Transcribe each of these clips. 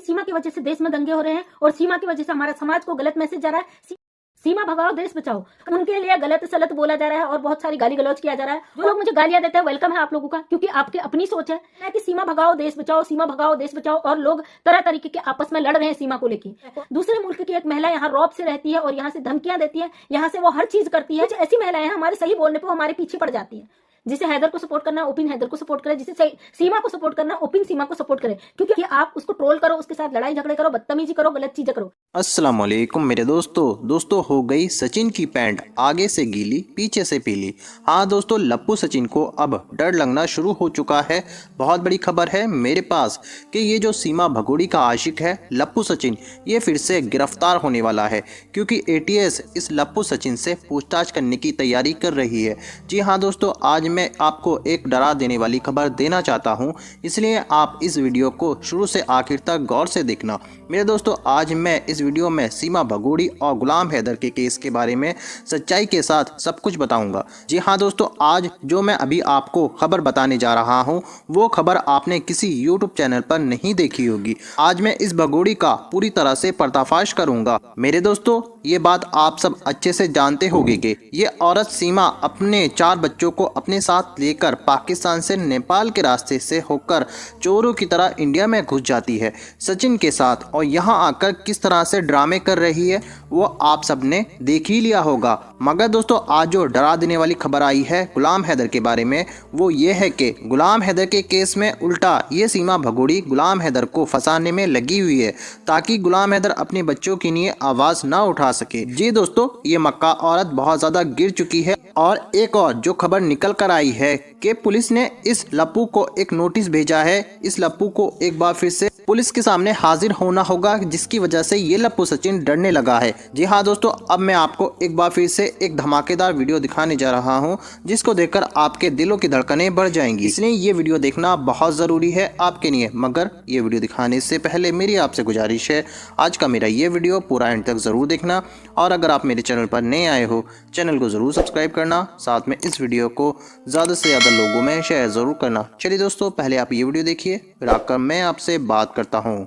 सीमा की वजह से देश में दंगे हो रहे हैं और सीमा की वजह से हमारा समाज को गलत मैसेज जा रहा है। सीमा भगाओ देश बचाओ, उनके लिए गलत सलत बोला जा रहा है और बहुत सारी गाली गलौज किया जा रहा है। जो लोग मुझे गालियां देते हैं, वेलकम है आप लोगों का, क्योंकि आपकी अपनी सोच है कि सीमा भगाओ देश बचाओ, सीमा भगाओ देश बचाओ, और लोग तरह तरीके के आपस में लड़ रहे हैं सीमा को लेकर। दूसरे मुल्क की एक महिला यहाँ रौब से रहती है और यहाँ से धमकियां देती है, यहाँ से वो हर चीज करती है। ऐसी महिलाएं हमारे सही बोलने पर हमारे पीछे पड़ जाती है। जिसे हैदर को सपोर्ट करना है ओपिन हैदर को सपोर्ट करे, जिसे सीमा को सपोर्ट करना है ओपिन सीमा को सपोर्ट करे, क्योंकि आप उसको ट्रोल करो, उसके साथ लड़ाई झगड़े करो, बदतमीजी करो, गलत चीजें करो। अस्सलाम वालेकुम मेरे दोस्तों हो गई सचिन की पैंट आगे से गीली पीछे से पीली। हाँ दोस्तों, लप्पू सचिन को अब डर लगना शुरू हो चुका है। बहुत बड़ी खबर है मेरे पास कि ये जो सीमा भगोड़ी का आशिक है लप्पू सचिन, ये फिर से गिरफ्तार होने वाला है, क्योंकि एटीएस इस लप्पू सचिन से पूछताछ करने की तैयारी कर रही है। जी हाँ दोस्तों, आज मैं आपको एक डरा देने वाली खबर देना चाहता हूं, इसलिए आप इस वीडियो को शुरू से आखिर तक गौर से देखना। मेरे दोस्तों, आज मैं इस वीडियो में सीमा भगोड़ी और गुलाम हैदर के केस के बारे में सच्चाई के साथ सब कुछ बताऊंगा। जी हाँ दोस्तों, आज जो मैं अभी आपको खबर बताने जा रहा हूं, वो खबर आपने किसी यूट्यूब चैनल पर नहीं देखी होगी। आज मैं इस भगोड़ी का पूरी तरह से पर्दाफाश करूंगा। मेरे दोस्तों, ये बात आप सब अच्छे से जानते होंगे कि ये औरत सीमा अपने 4 बच्चों को अपने साथ लेकर पाकिस्तान से नेपाल के रास्ते से होकर चोरों की तरह इंडिया में घुस जाती है सचिन के साथ, और यहाँ आकर किस तरह से ड्रामे कर रही है वो आप सब ने देख ही लिया होगा। मगर दोस्तों, आज जो डरा देने वाली खबर आई है गुलाम हैदर के बारे में, वो ये है कि गुलाम हैदर के केस में उल्टा ये सीमा भगोड़ी गुलाम हैदर को फंसाने में लगी हुई है, ताकि गुलाम हैदर अपने बच्चों के लिए आवाज ना उठा सके। जी दोस्तों, ये मक्का औरत बहुत ज्यादा गिर चुकी है। और एक और जो खबर निकल कर आई है कि पुलिस ने इस लप्पू को एक नोटिस भेजा है। इस लप्पू को एक बार फिर से पुलिस के सामने हाजिर होना होगा, जिसकी वजह से ये लप्पू सचिन डरने लगा है। जी हाँ दोस्तों, अब मैं आपको एक बार फिर से एक धमाकेदार वीडियो दिखाने जा रहा हूँ, जिसको देखकर आपके दिलों की धड़कनें बढ़ जाएंगी। इसलिए ये वीडियो देखना बहुत जरूरी है आपके लिए। मगर ये वीडियो दिखाने से पहले मेरी आपसे गुजारिश है, आज का मेरा ये वीडियो पूरा एंड तक जरूर देखना, और अगर आप मेरे चैनल पर नए आए हो, चैनल को जरूर सब्सक्राइब करना, साथ में इस वीडियो को ज्यादा से ज्यादा लोगों में शेयर जरूर करना। चलिए दोस्तों, पहले आप ये वीडियो देखिए, फिर आकर मैं आपसे बात करता हूँ।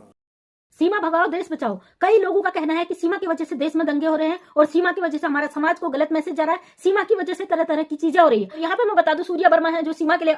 सीमा भगाओ देश बचाओ। कई लोगों का कहना है कि सीमा की वजह से देश में दंगे हो रहे हैं और सीमा की वजह से हमारा समाज को गलत मैसेज जा रहा है, सीमा की वजह से तरह तरह की चीजें हो रही है। यहाँ पे मैं बता दूं, सूर्या वर्मा है जो सीमा के लिए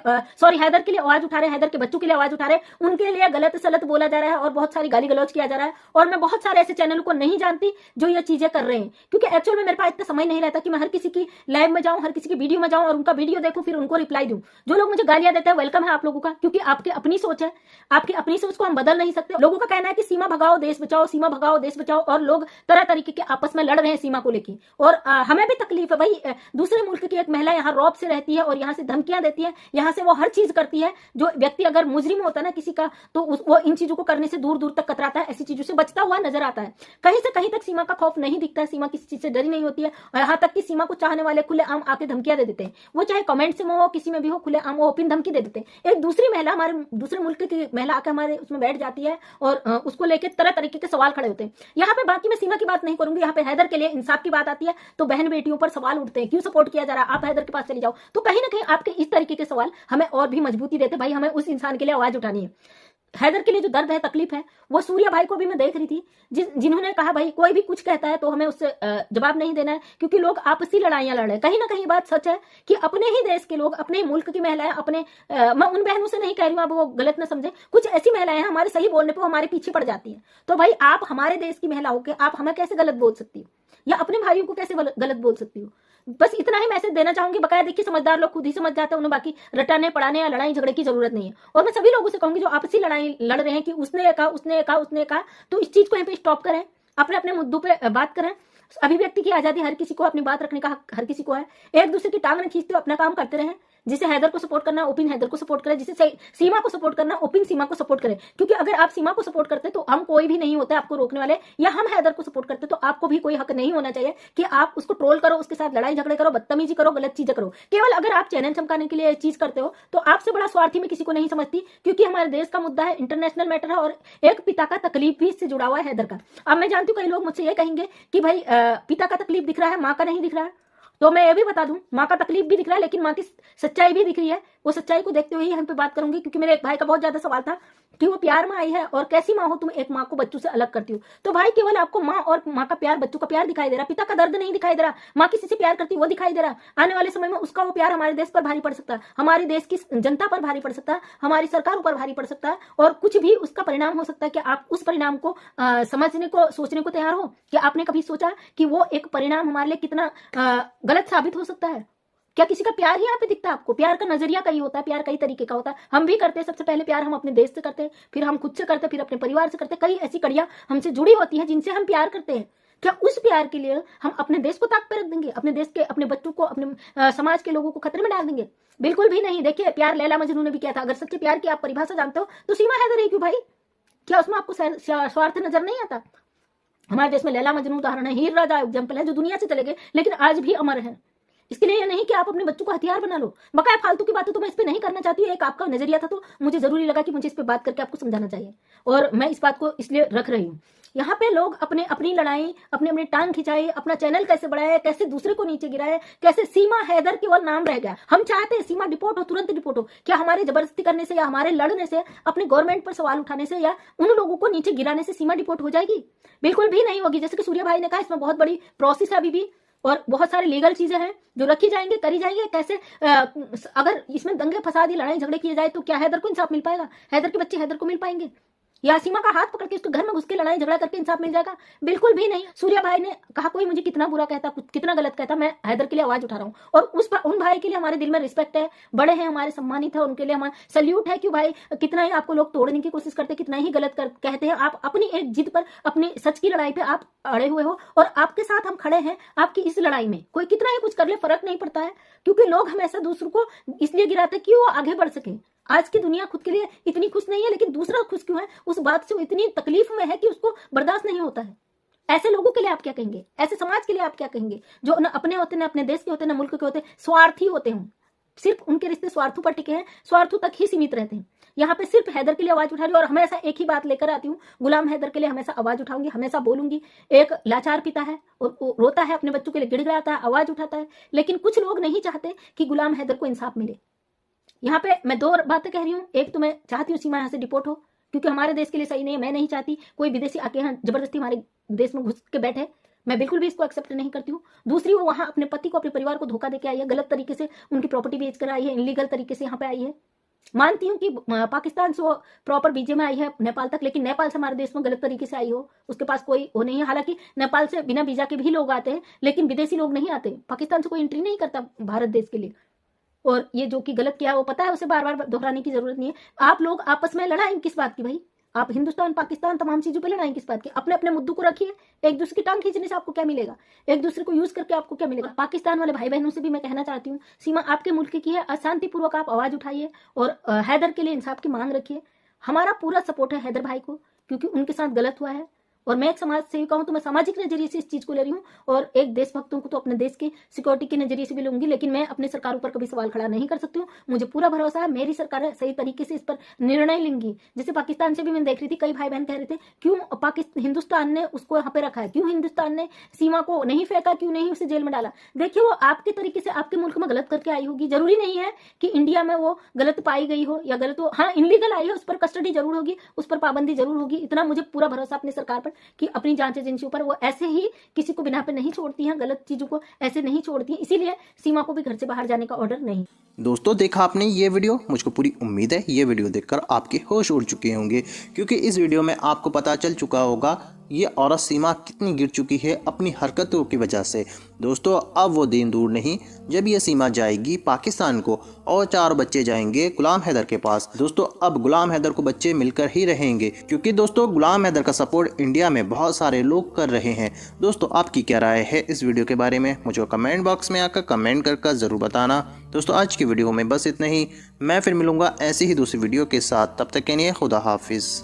हैदर के लिए आवाज उठा रहे हैं, हैदर के बच्चों के लिए आवाज उठा रहे हैं, उनके लिए गलत सलत बोला जा रहा है और बहुत सारी गाली गलौज किया जा रहा है। और मैं बहुत सारे ऐसे चैनल को नहीं जानती जो ये चीजें कर रहे हैं, क्योंकि एक्चुअल में मेरे पास इतना समय नहीं रहता कि मैं हर किसी की लाइव में जाऊं, हर किसी की वीडियो में जाऊं और उनका वीडियो देखूं, फिर उनको रिप्लाई दूं। जो लोग मुझे गालियां देते हैं, वेलकम है आप लोगों का, क्योंकि आपकी अपनी सोच है, आपकी अपनी सोच को हम बदल नहीं सकते। लोगों का कहना है कि सीमा भगाओ देश बचाओ, सीमा भगाओ देश बचाओ, और लोग तरह तरीके के आपस में लड़ रहे हैं सीमा को लेकर। और हमें भी तकलीफ है भाई, दूसरे मुल्क की एक महिला यहाँ रौब से रहती है और यहाँ से धमकियां देती है, यहाँ से वो हर चीज करती है। जो व्यक्ति अगर मुजरिम होता है ना किसी का, तो वो इन चीजों को करने से दूर दूर तक कतराता है, ऐसी चीजों से बचता हुआ नजर आता है। कहीं से कहीं तक सीमा का खौफ नहीं दिखता है, सीमा किसी चीज से डरी नहीं होती है। और यहाँ तक कि सीमा को चाहने वाले खुलेआम आके धमकियां दे देते हैं, वो चाहे कमेंट से हो, किसी में भी हो, खुलेआम वो ओपन धमकी दे देते हैं। एक दूसरी महिला, हमारे दूसरे मुल्क की महिला आकर हमारे उसमें बैठ जाती है और उसको लेकर तरह तरीके के सवाल खड़े होते हैं। यहाँ पे बाकी मैं सीमा की बात नहीं करूंगी, यहाँ पे हैदर के लिए इंसाफ की बात आती है तो बहन बेटियों पर सवाल उठते हैं, क्यों सपोर्ट किया जा रहा है, आप हैदर के पास चले जाओ। तो कहीं ना कहीं आपके इस तरीके के सवाल हमें और भी मजबूती देते, भाई हमें उस इंसान के लिए आवाज उठानी है। हैदर के लिए जो दर्द है, तकलीफ है, वो सूर्या भाई को भी मैं देख रही थी, जिन्होंने कहा भाई कोई भी कुछ कहता है तो हमें उससे जवाब नहीं देना है, क्योंकि लोग आपसी लड़ाइयां लड़ रहे हैं। कहीं ना कहीं बात सच है कि अपने ही देश के लोग, अपने मुल्क की महिलाएं, मैं उन बहनों से नहीं कह रही हूँ, आप वो गलत ना समझे, कुछ ऐसी महिलाएं हमारे सही बोलने पर हमारे पीछे पड़ जाती है। तो भाई आप हमारे देश की महिला होकर आप हमें कैसे गलत बोल सकती हो, या अपने भाइयों को कैसे गलत बोल सकती हो। बस इतना ही मैसेज देना चाहूंगी। बकाया देखिए, समझदार लोग खुद ही समझ जाते हैं, उन्हें बाकी रटाने पढ़ाने या लड़ाई झगड़े की जरूरत नहीं है। और मैं सभी लोगों से कहूंगी जो आपसी लड़ाई लड़ रहे हैं कि उसने कहा उसने कहा उसने कहा, तो इस चीज को यहीं पे स्टॉप करें, अपने अपने मुद्दों पे बात करें। अभिव्यक्ति की आजादी हर किसी को, अपनी बात रखने का हक हर किसी को है। एक दूसरे की टांग न खींचते हुए अपना काम करते रहें। जिसे हैदर को सपोर्ट करना ओपिन हैदर को सपोर्ट करे, जिसे सीमा को सपोर्ट करना ओपिन सीमा को सपोर्ट करे, क्योंकि अगर आप सीमा को सपोर्ट करते तो हम कोई भी नहीं होते आपको रोकने वाले, या हम हैदर को सपोर्ट करते तो आपको भी कोई हक नहीं होना चाहिए कि आप उसको ट्रोल करो, उसके साथ लड़ाई झगड़े करो, बदतमीजी करो, गलत चीजें करो। केवल अगर आप चैनल चमकाने के लिए चीज करते हो तो आपसे बड़ा स्वार्थी मैं किसी को नहीं समझती, क्योंकि हमारे देश का मुद्दा है, इंटरनेशनल मैटर है, और एक पिता का तकलीफ भी इससे जुड़ा हुआ है हैदर का। अब मैं जानती हूँ कई लोग मुझसे ये कहेंगे कि भाई पिता का तकलीफ दिख रहा है, माँ का नहीं दिख रहा है। तो मैं ये भी बता दूं, माँ का तकलीफ भी दिख रहा है, लेकिन माँ की सच्चाई भी दिख रही है। वो सच्चाई को देखते हुए ही हम पे बात करूंगी, क्योंकि मेरे एक भाई का बहुत ज्यादा सवाल था कि वो प्यार में आई है। और कैसी माँ हो तुम, एक माँ को बच्चों से अलग करती हो। तो भाई केवल आपको माँ और माँ का प्यार, बच्चों का प्यार दिखाई दे रहा, पिता का दर्द नहीं दिखाई दे रहा। माँ किसी से प्यार करती है वो दिखाई दे रहा। आने वाले समय में उसका वो प्यार हमारे देश पर भारी पड़ सकता है, हमारे देश की जनता पर भारी पड़ सकता है, हमारी सरकारों पर भारी पड़ सकता है, और कुछ भी उसका परिणाम हो सकता है। कि आप उस परिणाम को समझने को, सोचने को तैयार हो? कि आपने कभी सोचा कि वो एक परिणाम हमारे लिए कितना गलत साबित हो सकता है? क्या किसी का प्यार ही यहाँ पे दिखता है आपको? प्यार का नजरिया कई होता है, प्यार कई तरीके का होता है। हम भी करते हैं, सबसे पहले प्यार हम अपने देश से करते हैं, फिर हम खुद से करते हैं, फिर अपने परिवार से करते हैं। कई ऐसी कड़ियां हमसे जुड़ी होती हैं जिनसे हम प्यार करते हैं। क्या उस प्यार के लिए हम अपने देश को ताक पे रख देंगे? अपने देश के, अपने बच्चों को, अपने समाज के लोगों को खतरे में डाल देंगे? बिल्कुल भी नहीं। देखिए, प्यार लैला मजनू ने भी किया था। अगर सच्चे प्यार की आप परिभाषा जानते हो तो सीमा हैदर है क्यों भाई? क्या उसमें आपको स्वार्थ नजर नहीं आता? हमारे देश में लैला मजनू उदाहरण है, हीर राजा एग्जाम्पल है, जो दुनिया से चले गए लेकिन आज भी अमर है। इसके लिए ये नहीं कि आप अपने बच्चों को हथियार बना लो। बकाया फालतू की बातें तो मैं इस पे नहीं करना चाहती हूँ। एक आपका नजरिया था तो मुझे जरूरी लगा कि मुझे इस पे बात करके आपको समझाना चाहिए, और मैं इस बात को इसलिए रख रही हूँ। यहाँ पे लोग अपनी लड़ाई, अपने टांग खिंचाए, अपना चैनल कैसे बढ़ाए, कैसे दूसरे को नीचे गिराए, कैसे सीमा हैदर केवल नाम रह गया। हम चाहते हैं सीमा डिपोर्ट हो, तुरंत डिपोर्ट हो। क्या हमारे जबरदस्ती करने से या हमारे लड़ने से, अपने गवर्नमेंट पर सवाल उठाने से या उन लोगों को नीचे गिराने से सीमा डिपोर्ट हो जाएगी? बिल्कुल भी नहीं होगी। जैसे कि सूर्या भाई ने कहा, इसमें बहुत बड़ी प्रोसेस है अभी भी, और बहुत सारी लीगल चीजें हैं जो रखी जाएंगे, करी जाएंगे। कैसे अगर इसमें दंगे फसाद, लड़ाई झगड़े किए जाए तो क्या हैदर को इंसाफ मिल पाएगा? हैदर के बच्चे हैदर को मिल पाएंगे? या सीमा का हाथ पकड़ के उसके घर में घुस के लड़ाई झगड़ा करके इंसाफ मिल जाएगा? बिल्कुल भी नहीं। सूर्या भाई ने कहा, कोई मुझे कितना बुरा कहता, कितना गलत कहता, मैं हैदर के लिए आवाज उठा रहा हूँ। और उन भाई के लिए हमारे दिल में रिस्पेक्ट है, बड़े हैं हमारे, सम्मानित है, उनके लिए हमारा सल्यूट है। क्यों भाई, कितना ही आपको लोग तोड़ने की कोशिश करते, कितना ही गलत कहते हैं, आप अपनी एक जिद पर, अपनी सच की लड़ाई पे आप अड़े हुए हो, और आपके साथ हम खड़े हैं आपकी इस लड़ाई में। कोई कितना ही कुछ कर ले, फर्क नहीं पड़ता है, क्योंकि लोग हमेशा दूसरों को इसलिए गिराते कि वो आगे बढ़ सके। आज की दुनिया खुद के लिए इतनी खुश नहीं है, लेकिन दूसरा खुश क्यों है, उस बात से वो इतनी तकलीफ में है कि उसको बर्दाश्त नहीं होता है। ऐसे लोगों के लिए आप क्या कहेंगे? ऐसे समाज के लिए आप क्या कहेंगे, जो न अपने होते, न अपने देश के होते, न मुल्क के होते, स्वार्थी होते हैं? सिर्फ उनके रिश्ते स्वार्थों पर टिके हैं, स्वार्थों तक ही सीमित रहते हैं। यहाँ पे सिर्फ हैदर के लिए आवाज उठा रही हूँ, और हमेशा एक ही बात लेकर आती हूँ, गुलाम हैदर के लिए हमेशा आवाज उठाऊंगी, हमेशा बोलूंगी। एक लाचार पिता है और रोता है, अपने बच्चों के लिए गिड़गिड़ाता है, आवाज उठाता है, लेकिन कुछ लोग नहीं चाहते कि गुलाम हैदर को इंसाफ मिले। यहाँ पे मैं दो बातें कह रही हूँ। एक तो मैं चाहती हूँ सीमा यहाँ से डिपोर्ट हो, क्योंकि हमारे देश के लिए सही नहीं है। मैं नहीं चाहती कोई विदेशी आके यहाँ जबरदस्ती हमारे देश में घुस के बैठे, मैं बिल्कुल भी इसको एक्सेप्ट नहीं करती हूँ। दूसरी, वो वहाँ अपने पति को, अपने परिवार को धोखा देके आई है, गलत तरीके से उनकी प्रॉपर्टी बेच कर आई है, इनलीगल तरीके से यहाँ पे आई है। मानती हूँ कि पाकिस्तान से वो प्रॉपर वीजे में आई है नेपाल तक, लेकिन नेपाल से हमारे देश में गलत तरीके से आई हो, उसके पास कोई वो नहीं है। हालांकि नेपाल से बिना वीजा के भी लोग आते हैं, लेकिन विदेशी लोग नहीं आते। पाकिस्तान से कोई एंट्री नहीं करता भारत देश के लिए। और ये जो कि गलत किया वो पता है, उसे बार बार दोहराने की जरूरत नहीं है। आप लोग आपस में लड़ाई किस बात की भाई? आप हिंदुस्तान पाकिस्तान तमाम चीजों पे लड़ाई किस बात की? अपने अपने मुद्दों को रखिए। एक दूसरे की टांग खींचने से आपको क्या मिलेगा? एक दूसरे को यूज करके आपको क्या मिलेगा? पाकिस्तान वाले भाई बहनों से भी मैं कहना चाहती हूँ, सीमा आपके मुल्क की है, अशांतिपूर्वक आप आवाज उठाइए और हैदर के लिए इंसाफ की मांग रखिए। हमारा पूरा सपोर्ट है हैदर भाई को, क्योंकि उनके साथ गलत हुआ है। और मैं एक समाज सेविका हूं, तो मैं सामाजिक नजरिए से इस चीज को ले रही हूँ, और एक देशभक्तों को तो अपने देश की सिक्योरिटी के नजरिए से भी लूंगी। लेकिन मैं अपने सरकारों पर कभी सवाल खड़ा नहीं कर सकती हूँ। मुझे पूरा भरोसा है मेरी सरकार सही तरीके से इस पर निर्णय लेंगी। जैसे पाकिस्तान से भी मैं देख रही थी, कई भाई बहन कह रहे थे क्यों हिंदुस्तान ने उसको यहाँ पे रखा है, क्यों हिंदुस्तान ने सीमा को नहीं फेंका, क्यों नहीं उसे जेल में डाला। देखिए, वो आपके तरीके से आपके मुल्क में गलत करके आई होगी। जरूरी नहीं है कि इंडिया में वो गलत पाई गई हो या गलत हो। हाँ, इनलीगल आई है, उस पर कस्टडी जरूर होगी, उस पर पाबंदी जरूर होगी। इतना मुझे पूरा भरोसा अपनी सरकार पर कि अपनी जांच एजेंसियों पर वो ऐसे ही किसी को बिना पे नहीं छोड़ती हैं, गलत चीजों को ऐसे नहीं छोड़ती हैं। इसीलिए सीमा को भी घर से बाहर जाने का ऑर्डर नहीं। दोस्तों, देखा आपने ये वीडियो? मुझको पूरी उम्मीद है ये वीडियो देखकर आपके होश उड़ चुके होंगे, क्योंकि इस वीडियो में आपको पता चल चुका होगा ये औरत सीमा कितनी गिर चुकी है अपनी हरकतों की वजह से। दोस्तों, अब वो दिन दूर नहीं जब ये सीमा जाएगी पाकिस्तान को, और 4 बच्चे जाएंगे गुलाम हैदर के पास। दोस्तों, अब गुलाम हैदर को बच्चे मिलकर ही रहेंगे, क्योंकि दोस्तों गुलाम हैदर का सपोर्ट इंडिया में बहुत सारे लोग कर रहे हैं। दोस्तों, आपकी क्या राय है इस वीडियो के बारे में? मुझे कमेंट बॉक्स में आकर कमेंट कर ज़रूर बताना। दोस्तों, आज की वीडियो में बस इतना ही। मैं फिर मिलूंगा ऐसी ही दूसरी वीडियो के साथ। तब तक के लिए खुदा हाफिज़।